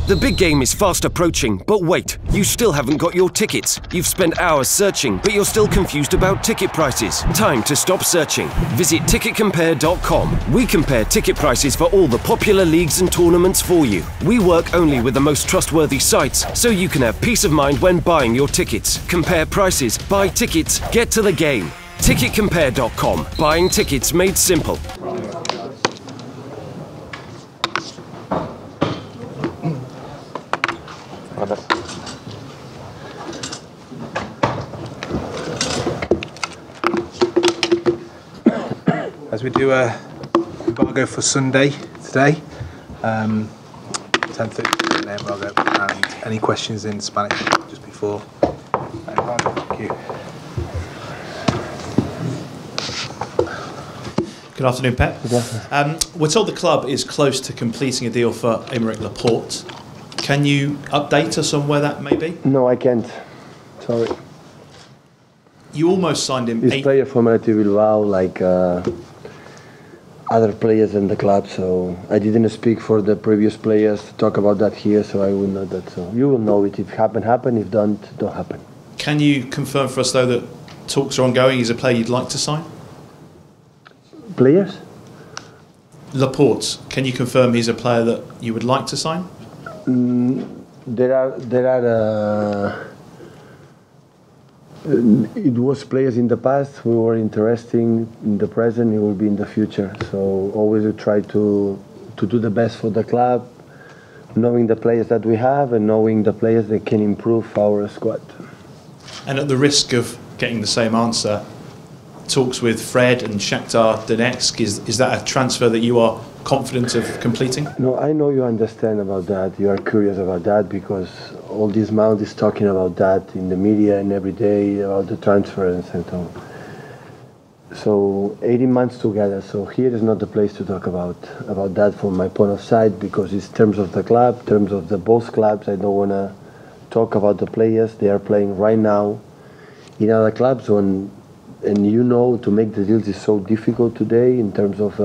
The big game is fast approaching, but wait, you still haven't got your tickets. You've spent hours searching, but you're still confused about ticket prices. Time to stop searching. Visit ticketcompare.com. We compare ticket prices for all the popular leagues and tournaments for you. We work only with the most trustworthy sites, so you can have peace of mind when buying your tickets. Compare prices, buy tickets, get to the game. Ticketcompare.com. Buying tickets made simple. As we do a embargo for Sunday today, 10:30 embargo, and any questions in Spanish just before embargo? Thank you. Good afternoon, Pep. Good afternoon. We're told the club is close to completing a deal for Aymeric Laporte. Can you update us on where that may be? No, I can't. Sorry. You almost signed him. This player from Athletic Bilbao, like other players in the club, so I didn't speak for the previous players to talk about that here, so I will know that. So you will know it. If happen, if don't happen. Can you confirm for us, though, that talks are ongoing? He's a player you'd like to sign? Players? Laporte, can you confirm he's a player that you would like to sign? There are. It was players in the past who were interesting in the present. It will be in the future. So always we try to do the best for the club, knowing the players that we have and knowing the players that can improve our squad. And at the risk of getting the same answer, talks with Fred and Shakhtar Donetsk, is that a transfer that you are confident of completing? No, I know you understand about that. You are curious about that because all this mouth is talking about that in the media and every day about the transfers and so on. So 18 months together. So here is not the place to talk about that from my point of sight because it's terms of the club, terms of the both clubs. I don't want to talk about the players. They are playing right now in other clubs and you know, to make the deals is so difficult today in terms of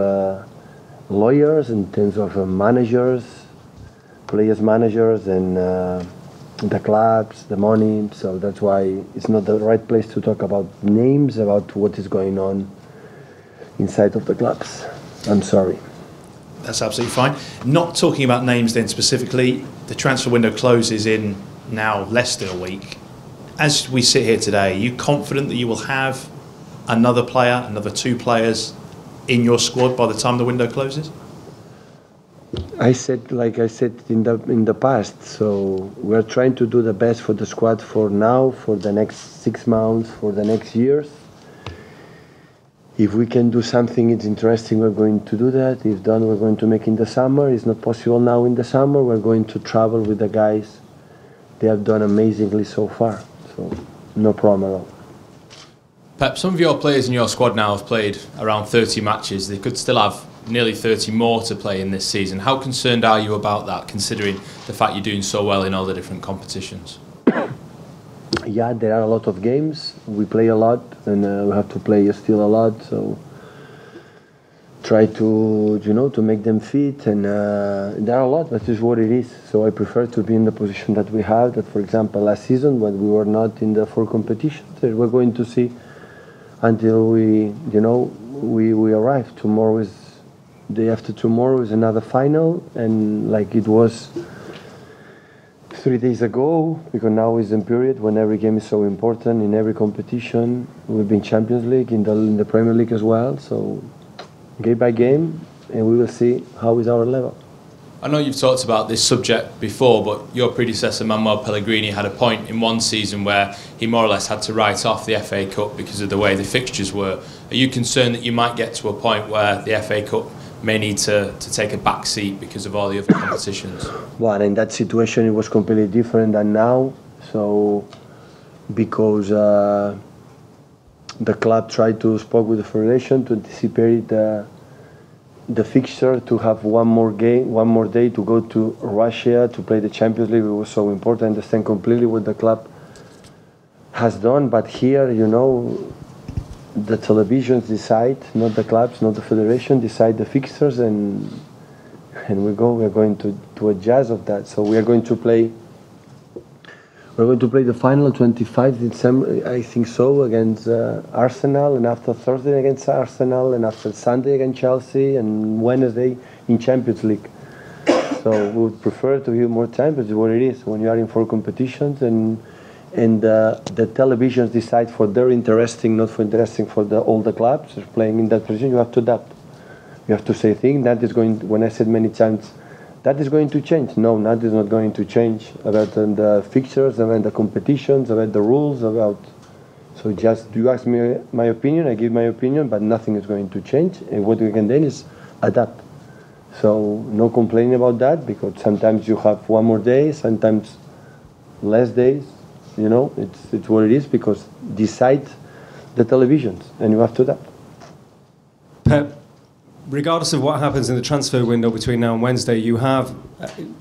lawyers, in terms of managers, players managers, and the clubs, the money. So that's why it's not the right place to talk about names, about what is going on inside of the clubs. I'm sorry. That's absolutely fine. Not talking about names then specifically, the transfer window closes in now less than a week. As we sit here today, are you confident that you will have another player, another two players in your squad by the time the window closes? I said in the past, so we're trying to do the best for the squad for now, for the next 6 months, for the next years. If we can do something it's interesting, we're going to do that. If done, we're going to make in the summer. It's not possible now in the summer. We're going to travel with the guys. They have done amazingly so far, so no problem at all. Pep, some of your players in your squad now have played around 30 matches. They could still have nearly 30 more to play in this season. How concerned are you about that, considering the fact you're doing so well in all the different competitions? Yeah, there are a lot of games. We play a lot, and we have to play still a lot. So try to, to make them fit, and there are a lot. That is what it is. So I prefer to be in the position that we have. That, for example, last season when we were not in the 4 competitions, we're going to see until we arrive. Tomorrow is day after tomorrow is another final, and like it was 3 days ago, because now is the period when every game is so important in every competition. We've been Champions League in the Premier League as well, so game by game, and we will see how is our level. I know you've talked about this subject before, but your predecessor Manuel Pellegrini had a point in one season where he more or less had to write off the FA Cup because of the way the fixtures were. Are you concerned that you might get to a point where the FA Cup may need to take a back seat because of all the other competitions? Well, in that situation it was completely different than now. So because the club tried to speak with the federation to anticipate the fixture, to have one more day to go to Russia to play the Champions League. It was so important. I understand completely what the club has done, but here, the televisions decide, not the clubs, not the federation, decide the fixtures, and and we're going to adjust of that. So we are going to play. We're going to play the final 25 December, I think so, against Arsenal, and after Thursday against Arsenal, and after Sunday against Chelsea, and Wednesday in Champions League. So we would prefer to give more time, but it's what it is. When you are in 4 competitions, and the televisions decide for their interesting, not for interesting for all the clubs playing in that position, you have to adapt. You have to say things that is going. When I said many times, that is going to change. No, that is not going to change. About the fixtures, about the competitions, about the rules, about. So just you ask me my opinion, I give my opinion, but nothing is going to change. And what we can then is adapt. So no complaining about that, because sometimes you have 1 more day, sometimes less days. You know, it's what it is, because decide the televisions, and you have to adapt. Pep, regardless of what happens in the transfer window between now and Wednesday, you have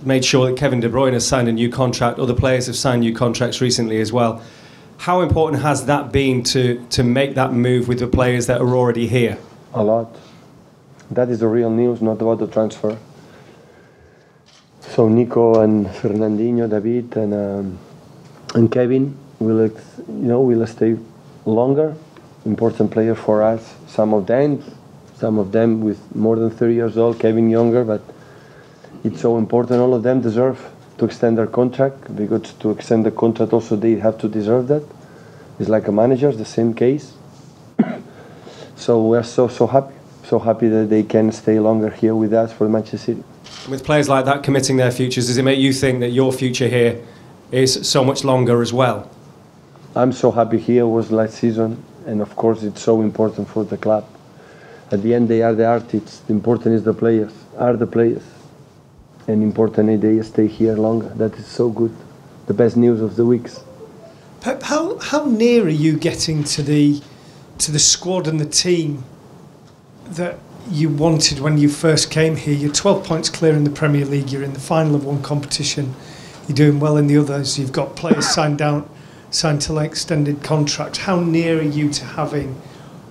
made sure that Kevin De Bruyne has signed a new contract. Other players have signed new contracts recently as well. How important has that been to make that move with the players that are already here? A lot. That is the real news, not about the transfer. So Nico and Fernandinho, David and Kevin will stay longer. Important player for us. Some of them with more than 30 years old, Kevin younger, but it's so important. All of them deserve to extend their contract, because to extend the contract also they have to deserve that. It's like a manager, the same case. So we're so happy that they can stay longer here with us for Manchester City. With players like that committing their futures, does it make you think that your future here is so much longer as well? I'm so happy here, was last season, and of course it's so important for the club. At the end, they are the artists. The important is the players, and important they stay here longer. That is so good. The best news of the weeks. Pep, how near are you getting to the squad and the team that you wanted when you first came here? You're 12 points clear in the Premier League. You're in the final of 1 competition. You're doing well in the others. You've got players signed to like extended contracts. How near are you to having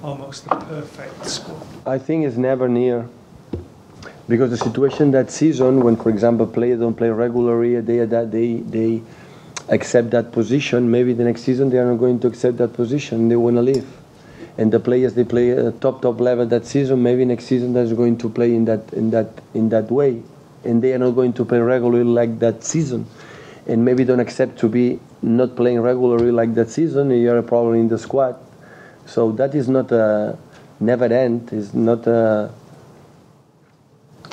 almost the perfect squad? I think it's never near, because the situation that season, when for example players don't play regularly, they accept that position. Maybe the next season they are not going to accept that position. They want to leave, and the players they play at top level that season. Maybe next season they're going to play in that way, and they are not going to play regularly like that season, and maybe don't accept to be not playing regularly like that season. You are probably in the squad. So that is not a never end. It's not a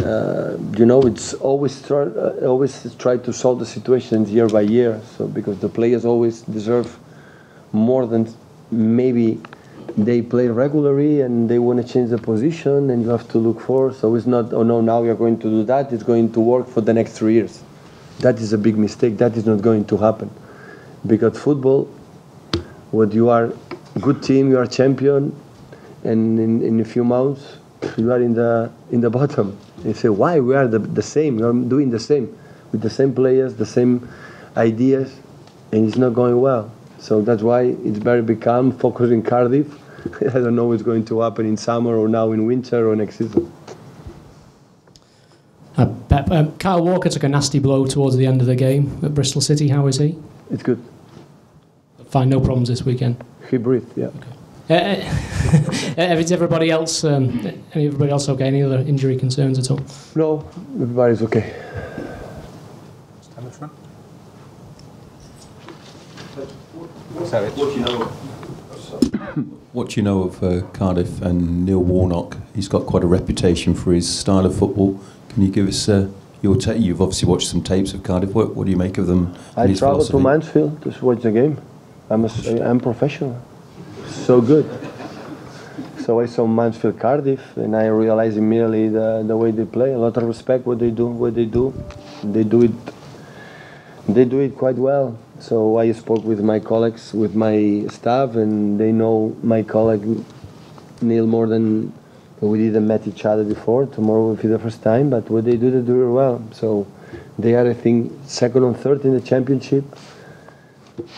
it's always try to solve the situations year by year. So because the players always deserve more than maybe they play regularly, and they want to change the position, and you have to look for. So it's not, oh no, now we are going to do that. It's going to work for the next 3 years. That is a big mistake. That is not going to happen, because football, what you are. Good team, you are champion, and in a few months you are in the bottom. You say, why? We are the same. We are doing the same with the same players, the same ideas, and it's not going well. So that's why it's better be calm, focus in Cardiff. I don't know what's going to happen in summer or now in winter or next season. Pep, Kyle Walker took a nasty blow towards the end of the game at Bristol City. How is he? It's good. Fine, no problems this weekend. He breathed, yeah. Okay. Is everybody else okay? Any other injury concerns at all? No, everybody's okay. Stand in front. What do you know of Cardiff and Neil Warnock? He's got quite a reputation for his style of football. Can you give us your take? You've obviously watched some tapes of Cardiff. What do you make of them? I traveled to Mansfield to watch the game. I'm professional. So good. So I saw Mansfield Cardiff, and I realized immediately the way they play. A lot of respect what they do. They do it quite well. So I spoke with my colleagues, with my staff, and they know my colleague Neil more than we didn't met each other before. Tomorrow will be the first time, but what they do it well. So they are, I think, second or third in the championship,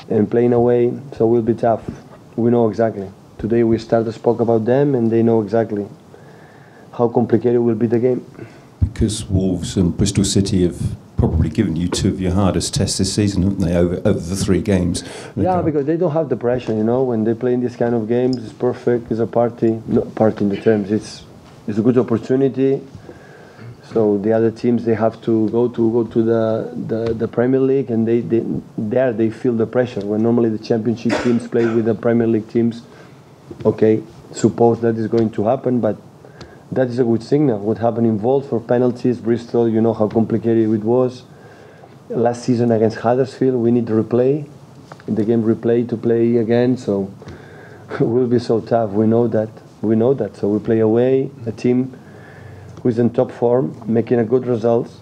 and playing away, so will be tough. We know exactly. Today we spoke about them, and they know exactly how complicated will be the game. because Wolves and Bristol City have probably given you two of your hardest tests this season, haven't they, over the 3 games? Yeah, because they don't have the pressure, you know. When they play in this kind of games, it's perfect. It's a party. Not party in the terms. It's a good opportunity. So the other teams, they have to go to the Premier League, and they feel the pressure. When normally the Championship teams play with the Premier League teams, okay, suppose that is going to happen, but that is a good signal. What happened in Volt for penalties, Bristol, you know how complicated it was. Last season against Huddersfield, we need the replay, the game replay to play again, so it will be so tough. We know that. So we play away, a team who is in top form, making a good results,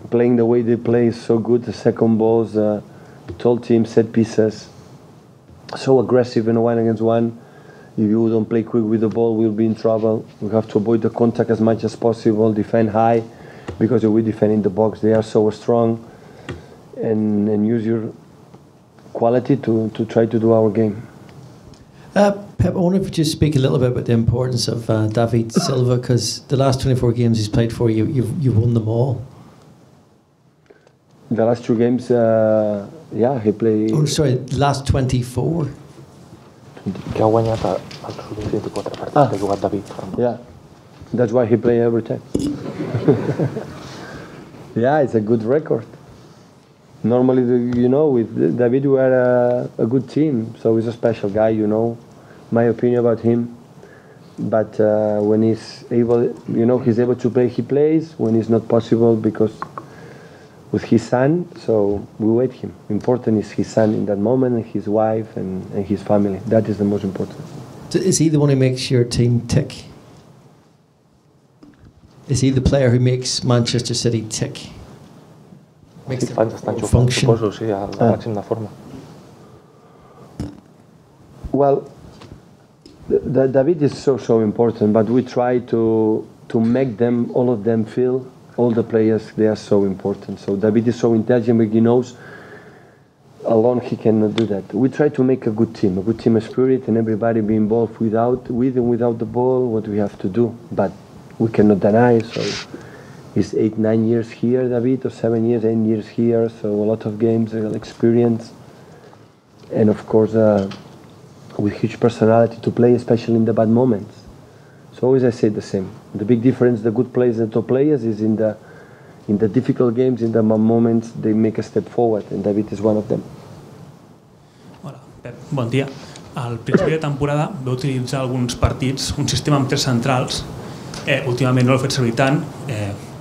playing the way they play is so good. The second balls, tall team, set pieces, so aggressive in a 1-against-1. If you don't play quick with the ball, we'll be in trouble. We have to avoid the contact as much as possible, defend high, because if we defend in the box, they are so strong, and use your quality to try to do our game. Pep, I wonder if you just speak a little bit about the importance of David Silva, because the last 24 games he's played for you, you've won them all. The last 2 games, yeah, he played... Oh, sorry, the last 24. Que ha guanyat els 24 partits que ha jugat David. Yeah, that's why he plays every time. Yeah, it's a good record. Normally, you know, with David we are a good team, so he's a special guy, you know, my opinion about him. But when he's able, you know, he's able to play, he plays. When it's not possible, because with his son, so we wait him. Important is his son in that moment, and his wife, and his family. That is the most important. So is he the one who makes your team tick? Is he the player who makes Manchester City tick? Makes them function? Suposo, sí, al màxim de forma. Well, David is so important, but we try to make them, all of them, feel, all the players, they are so important. So David is so intelligent, but he knows alone he cannot do that. We try to make a good team spirit, and everybody be involved with and without the ball, what we have to do. But we cannot deny, so he's 8-9 years here, David, or 7 years, 8 years here, so a lot of games, experience, and of course with huge personality to play, especially in the bad moments. So always I say the same. The big difference, the good players and top players, is in the difficult games, in the moments, they make a step forward, and David is one of them. Hola, Pep, bon dia. Al principi de temporada va utilitzar alguns partits un sistema amb 3 centrals. Últimament no l'he fet servir tant,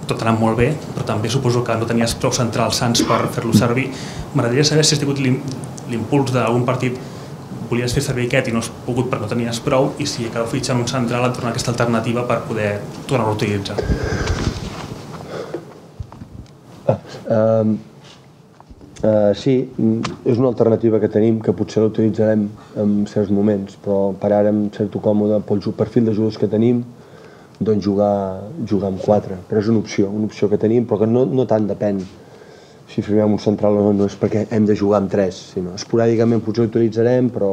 tot ha anat molt bé, però també suposo que no tenies prou centrals sants per fer-lo servir. M'agradaria saber si has tingut l'impuls d'algun partit, volies fer servir aquest i no has pogut perquè no tenies prou, i si cal fitxar un central et dona aquesta alternativa per poder tornar-lo a utilitzar. Sí, és una alternativa que tenim, que potser l'utilitzarem en certs moments, però per ara em sento còmode pel perfil de jugadors que tenim, doncs jugar amb 4, però és una opció que tenim, però que no tant depèn si firmem un central o no és perquè hem de jugar amb 3, sinó esporàdicament potser l'utilitzarem, però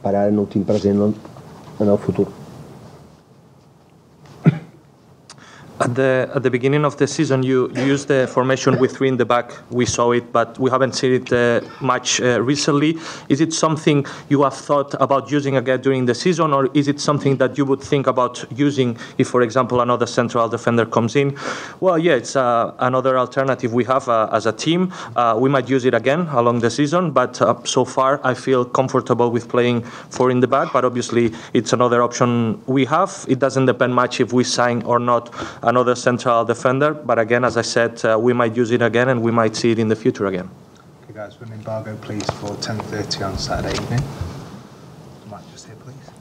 per ara no ho tinc present en el futur. At the beginning of the season, you used the formation with 3 in the back. We saw it, but we haven't seen it much recently. Is it something you have thought about using again during the season, or is it something that you would think about using if, for example, another central defender comes in? Well, yeah, it's another alternative we have as a team. We might use it again along the season, but so far I feel comfortable with playing 4 in the back, but obviously it's another option we have. It doesn't depend much if we sign or not another central defender, but again, as I said, we might use it again, and we might see it in the future again. Okay, guys, an embargo, please, for 10:30 on Saturday evening. Might just here, please.